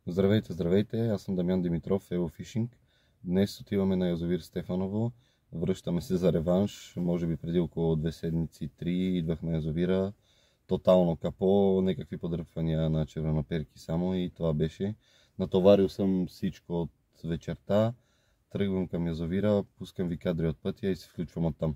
Здравейте, здравейте! Аз съм Дамян Димитров, Елофишинг. Днес отиваме на язовир Стефаново. Връщаме се за реванш. Може би преди около 2 седмици, 3 идвах на язовира. Тотално капо, някакви подръпвания на червеноперки само и това беше. Натоварил съм всичко от вечерта. Тръгвам към язовира, пускам ви кадри от пътя и се включвам оттам.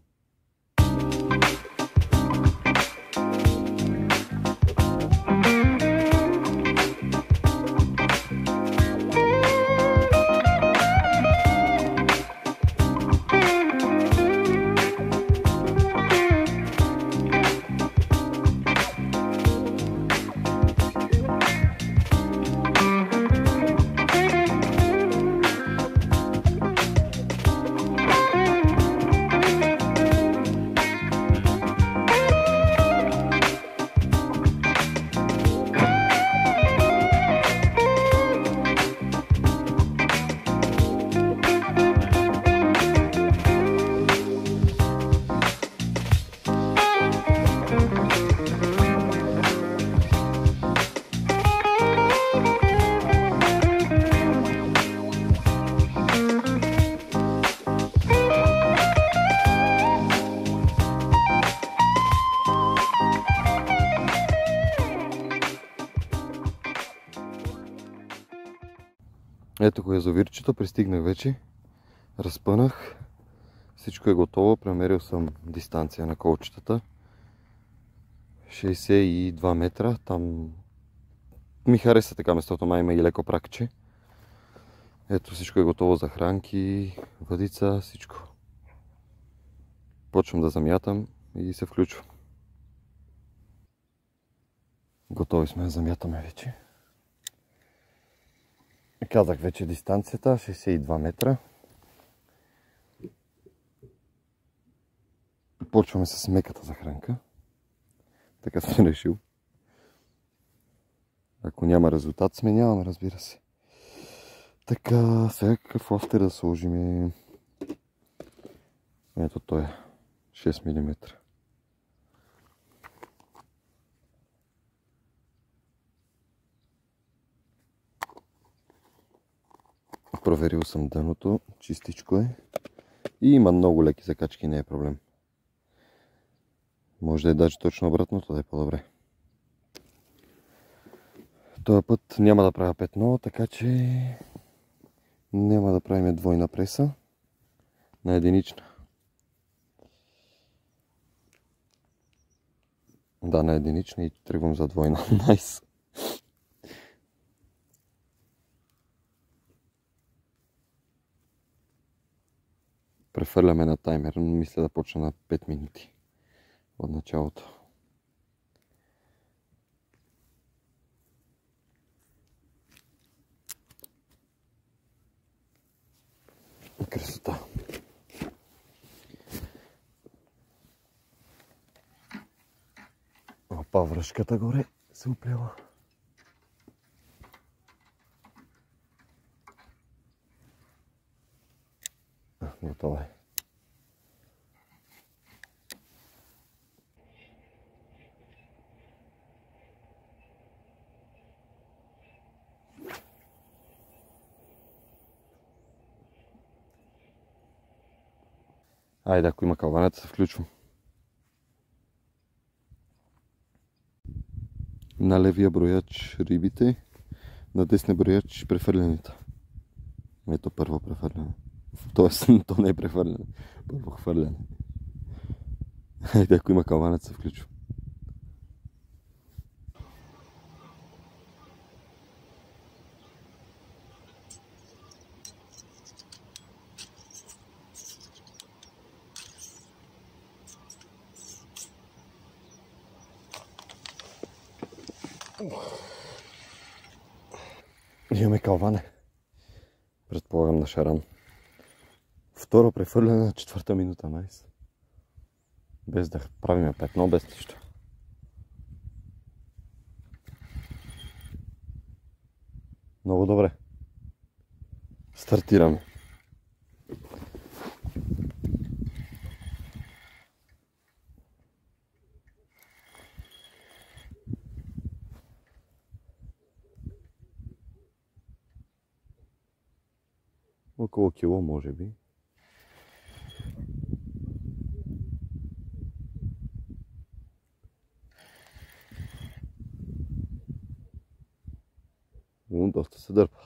Ето го язовирчето, пристигнах вече, разпънах, всичко е готово, премерил съм дистанция на колчетата, 62 метра, там ми хареса така местото, май има и леко пракче. Ето всичко е готово за хранки, въдица, всичко. Почвам да замятам и се включвам. Готови сме да замятаме вече. Казах вече дистанцията, 62 метра. Почваме с меката захранка. Така съм решил. Ако няма резултат, сменяваме, разбира се. Така, сега какъв офтер да сложим? Ето той е 6 мм. Проверил съм дъното, чистичко е. И има много леки закачки, не е проблем. Може да е даже точно обратното, да е по-добре. Този път няма да правя петно, така че няма да правим двойна преса на единична. Да, на единична и тръгвам за двойна. Найс! Префърляме на таймер, мисля да почна на 5 минути от началото. Красота! Опа, връшката горе се оплела. Готово е. Айде, ако има калванета, се включвам. На левия брояч рибите, на десния брояч префърлените. Ето първо префърляне. Тоест, то не е префърляне. Първо хвърляне. Айде, ако има калванец, се включва. Имаме калване. Предполагам на шаран. Второ префърляне на 4-та минута, найс. Без да правим петно, без нищо. Много добре. Стартираме. Около кило, може би. Доста се дърпа.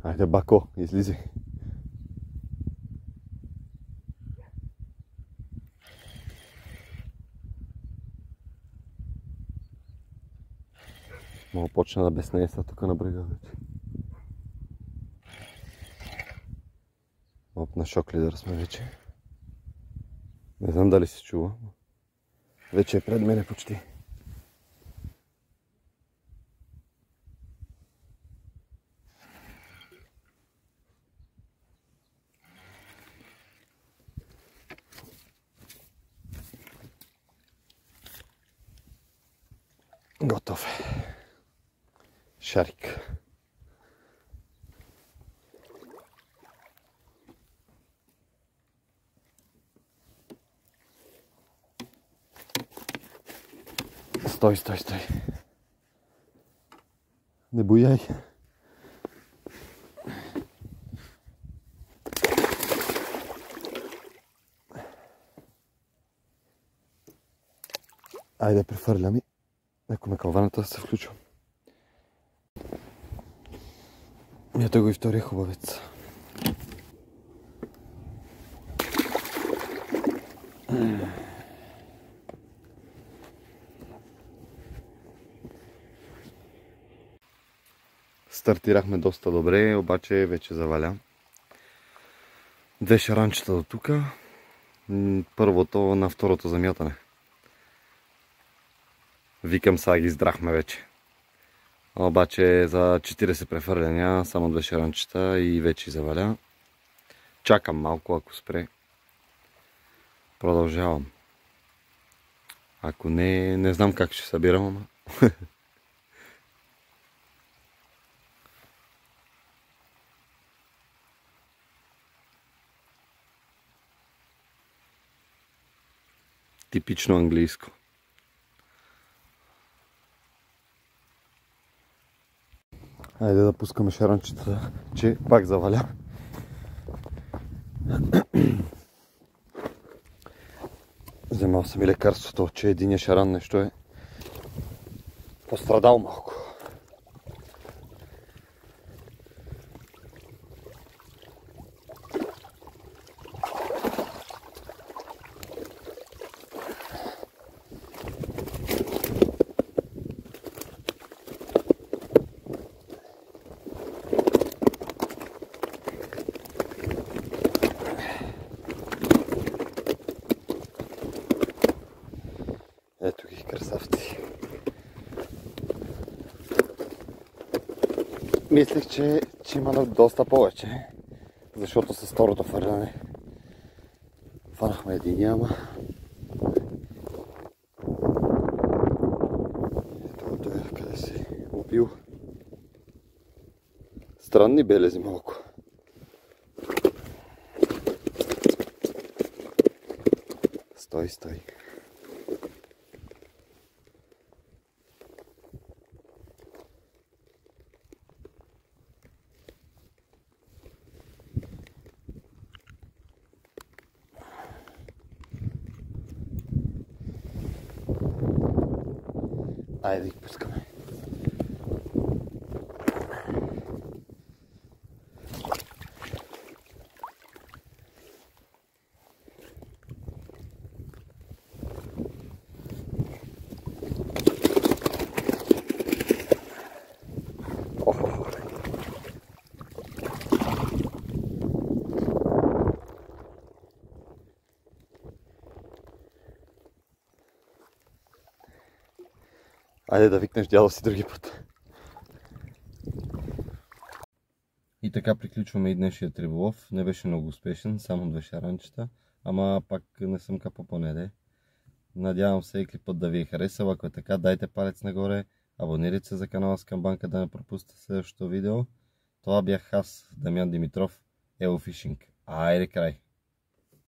Айде, Бако, излизи. Мога почна да безнее са тук на брега вече. Оп, на шок лидер сме вече. Не знам дали се чува. Вече е пред мене почти. Готов е. Шарик. Стой. Не бояй. Айде, префърля ми. Ако ме калваната се включва. Ето го и втория хубавец. Стартирахме доста добре, обаче вече заваля. 2 шаранчета до тука. Първото на второто замятане. Викам, сега ги издрахме вече. Обаче за 40 префърляния, само 2 шаранчета и вече заваля. Чакам малко, ако спре. Продължавам. Ако не знам как ще събирам, ама. Типично английско. Айде да пускаме шаранчета, че пак заваля. Вземал съм и лекарството, че единия шаран нещо е пострадал малко. Ето ги, красавци. Мислех, че има доста повече, защото с второто фърляне фанахме единия, ама ето той къде се убил. Странни белези малко. Стой. Айде да ги пускаме. Айде да викнеш дядо си други път. И така приключваме и днешният риболов. Не беше много успешен, само 2 шаранчета, ама пак не съм капал по неде. Надявам се и клипът да ви е харесал. Ако е така, дайте палец нагоре, абонирайте се за канала с камбанка да не пропускате следващото видео. Това бях аз, Дамян Димитров, Elo Fishing. Айде край!